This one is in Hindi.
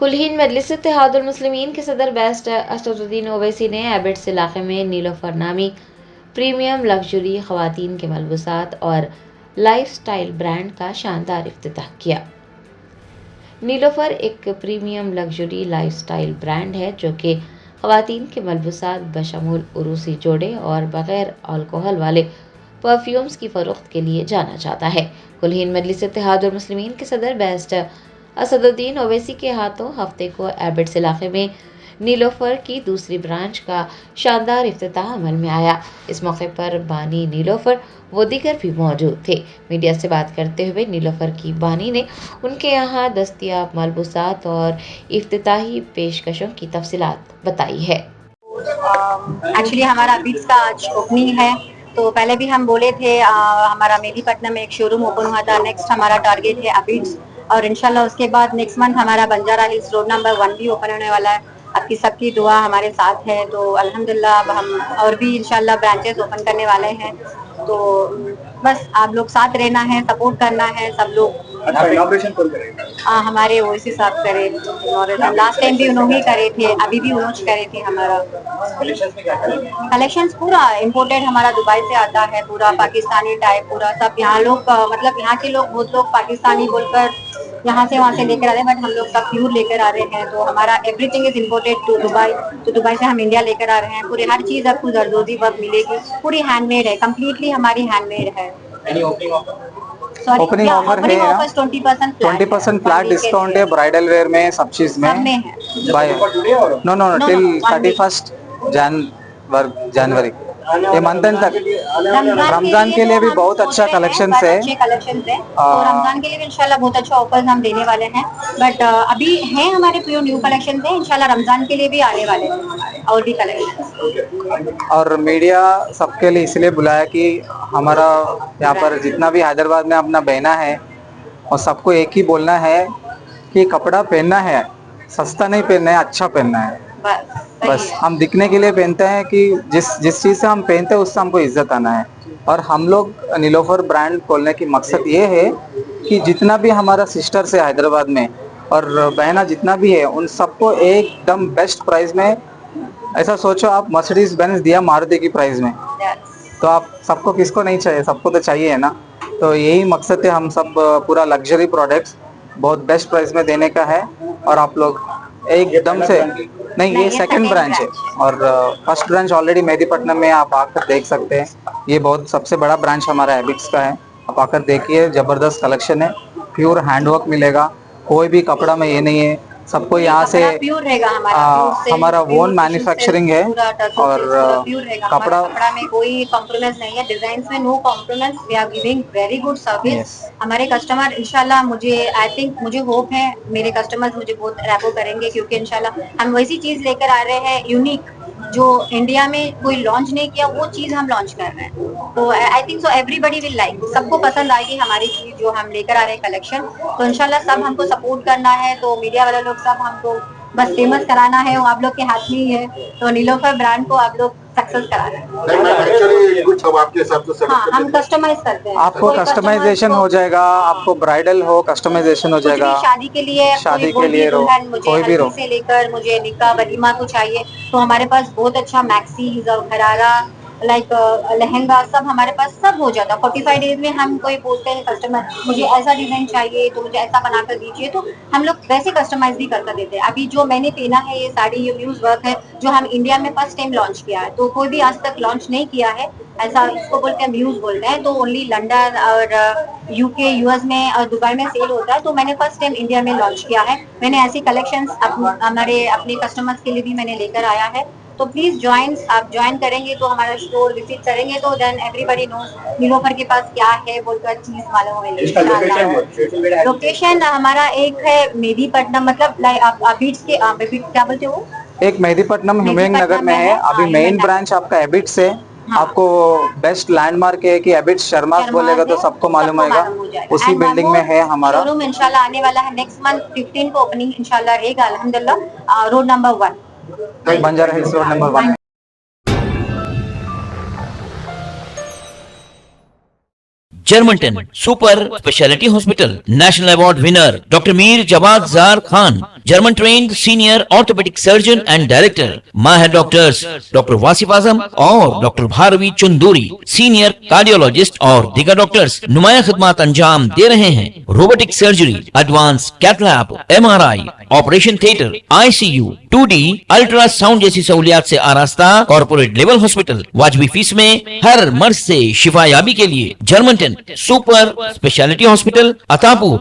कुलहीन मजलिस इत्तेहादुल मुस्लिमीन के सदर बेस्ट असदुद्दीन ओवैसी ने एबिट्स इलाके में नीलोफर नामी प्रीमियम लग्जरी ख़वातीन के मलबूसात और लाइफस्टाइल ब्रांड का शानदार इफ्तिताह किया। नीलोफर एक प्रीमियम लग्जरी लाइफस्टाइल ब्रांड है जो कि ख़वातीन के मलबूसात बशमूल उरूसी जोड़े और बग़ैर अल्कोहल वाले परफ्यूम्स की फ़रोख्त के लिए जाना जाता है। कुलहीन मजलिस इत्तेहादुल मुस्लिमीन के सदर बेस्ट असदुद्दीन ओवैसी के हाथों हफ्ते को एबिट्स इलाके में नीलोफर की दूसरी ब्रांच का शानदार इफ्तिताह अमल में आया। इस मौके पर बानी नीलोफर व दीगर भी मौजूद थे। मीडिया से बात करते हुए नीलोफर की बानी ने उनके यहाँ दस्तयाब मलबूसात और इफ्तिताही पेशकशों की तफसीलात बताई है। एक्चुअली हमारा बीट्स का आज ओपनिंग है, तो पहले भी हम बोले थे हमारा मेदीपट्टनम में एक शोरूम ओपन हुआ था। नेक्स्ट हमारा टारगेट है अबीट्स और इंशाल्लाह उसके बाद नेक्स्ट मंथ हमारा बंजारा हिल्स रोड नंबर 1 भी ओपन होने वाला है। आपकी सबकी दुआ हमारे साथ है, तो अल्हम्दुलिल्लाह अब हम और भी इंशाल्लाह ब्रांचेस ओपन करने वाले हैं। तो बस आप लोग साथ रहना है, सपोर्ट करना है सब लोग। हमारे ओवैसी साहब करे और लास्ट टाइम भी उन्होंने करे थे, अभी भी उन्होंने करे थे। हमारा कलेक्शंस पूरा इम्पोर्टेड हमारा दुबई से आता है, पूरा पाकिस्तानी टाइप पूरा सब। यहाँ लोग मतलब यहाँ के लोग बहुत लोग पाकिस्तानी बोलकर यहाँ से वहाँ से लेकर आ रहे हैं, बट हम लोग सब प्यूर लेकर आ रहे हैं। तो हमारा everything is imported to Dubai, तो दुबई से हम इंडिया लेकर आ रहे हैं। पूरे हर चीज आपको जरदोजी वर्क मिलेगी, पूरी हैंडमेड है, कम्प्लीटली हमारी हैंडमेड है। ओपनिंग ऑफर है ना, 20% फ्लैट डिस्काउंट है ब्राइडल वेयर में, सब चीज में बाय नो टिल 31 जनवरी ये मंथ एंड तक। रमजान के लिए भी बहुत अच्छा कलेक्शन है, और रमजान के लिए भी इंशाल्लाह बहुत अच्छा ऑफर्स हम देने वाले हैं। बट अभी है हमारे प्योर न्यू कलेक्शन है, इंशाल्लाह रमजान के लिए भी आने वाले हैं और भी कलेक्शन। और मीडिया सबके लिए इसलिए बुलाया कि हमारा यहाँ पर जितना भी हैदराबाद में अपना बहना है और सबको एक ही बोलना है कि कपड़ा पहनना है, सस्ता नहीं पहनना है, अच्छा पहनना है। बस हम दिखने के लिए पहनते हैं कि जिस चीज़ से हम पहनते हैं उससे हमको इज्जत आना है। और हम लोग नीलोफर ब्रांड खोलने की मकसद ये है कि जितना भी हमारा सिस्टर्स है हैदराबाद में और बहना जितना भी है, उन सबको एकदम बेस्ट प्राइस में, ऐसा सोचो आप मर्सिडीज बेंज दिया मारुति की प्राइस में, तो आप सबको किसको नहीं चाहिए, सबको तो चाहिए है ना। तो यही मकसद है, हम सब पूरा लग्जरी प्रोडक्ट्स बहुत बेस्ट प्राइस में देने का है। और आप लोग एकदम से नहीं, ये सेकंड ब्रांच है और फर्स्ट ब्रांच ऑलरेडी मेदीपट्टनम में आप आकर देख सकते हैं। ये बहुत सबसे बड़ा ब्रांच हमारा एबिट्स का है, आप आकर देखिए, जबरदस्त कलेक्शन है, प्योर हैंडवर्क मिलेगा, कोई भी कपड़ा में ये नहीं है, सबको यहाँ से प्योर रहेगा। हमारा ओन मैन्युफैक्चरिंग है और कपड़ा में कोई कॉम्प्रोमाइज नहीं है, डिजाइन में no compromise. We are giving very good service. हमारे कस्टमर इंशाल्लाह, मुझे होप है मेरे कस्टमर्स मुझे बहुत रैपो करेंगे, क्योंकि इंशाल्लाह हम वैसी चीज लेकर आ रहे हैं यूनिक, जो इंडिया में कोई लॉन्च नहीं किया, वो चीज हम लॉन्च कर रहे हैं। तो I think so everybody will like, सबको पसंद आएगी हमारी चीज जो हम लेकर आ रहे हैं कलेक्शन। तो इंशाल्लाह सब हमको सपोर्ट करना है, तो मीडिया वाले लोग सब हमको बस फेमस कराना है, वो आप लोग के हाथ में ही है। तो नीलोफर ब्रांड को आप लोग सक्सेस कराना है। हाँ, हम कस्टमाइज करते हैं, आपको कस्टमाइजेशन हो जाएगा, आपको ब्राइडल हो कस्टमाइजेशन हो जाएगा, शादी के लिए कोई भी से लेकर मुझे निकाह वलीमा को चाहिए, तो हमारे पास बहुत अच्छा मैक्सीज और घरारा लाइक लहंगा सब हमारे पास सब हो जाता है 45 डेज में। हम कोई बोलते हैं कस्टमर मुझे ऐसा डिजाइन चाहिए तो मुझे ऐसा बना कर दीजिए, तो हम लोग वैसे कस्टमाइज भी करके देते हैं। अभी जो मैंने पहना है ये साड़ी, ये म्यूज वर्क है, जो हम इंडिया में फर्स्ट टाइम लॉन्च किया है, तो कोई भी आज तक लॉन्च नहीं किया है ऐसा। इसको बोलते हैं म्यूज बोलते हैं, तो ओनली लंदन और यूके यूएस में और दुबई में सेल होता है। तो मैंने फर्स्ट टाइम इंडिया में लॉन्च किया है। मैंने ऐसी कलेक्शंस हमारे अपने कस्टमर्स के लिए भी मैंने लेकर आया है। तो प्लीज ज्वाइन, आप ज्वाइन करेंगे तो हमारा स्टोर विजिट करेंगे तो देन एवरीबॉडी नोज नीलोफर के पास क्या है बोलकर चीज मालूम होगी। लोकेशन हमारा एक है मेदीपट्टनम, मतलब अबीट्स के क्या बोलते हो, एक मेदीपट्टनम हिमायत नगर में है। अभी मेन ब्रांच आपका एबिट्स है। आपको बेस्ट लैंडमार्क है कि एबिट्स शर्मास बोलेगा तो सबको मालूम होगा, उसी बिल्डिंग में है हमारा शोरूम। इंशाल्लाह आने वाला है नेक्स्ट मंथ 15 को ओपनिंग इंशाल्लाह रहेगा अल्हम्दुलिल्लाह, road number 1, Banjara Hills road number 1। Germanten super speciality hospital, national award winner doctor Mir Jawad Zar Khan, German trained senior orthopaedic surgeon and director, माहिर डॉक्टर्स डॉक्टर वासिफ आजम और doctor Bharavi Chanduri, senior cardiologist और दीगर डॉक्टर्स नुमाया खिदमत अंजाम दे रहे हैं। Robotic surgery, advance cath lab, MRI, operation theatre, ICU, 2D ultrasound जैसी सहूलियात से आरास्ता कॉर्पोरेट लेवल हॉस्पिटल। वाजबी फीस में हर मर्ज से शिफायाबी के लिए German 10 super speciality hospital, Attapur.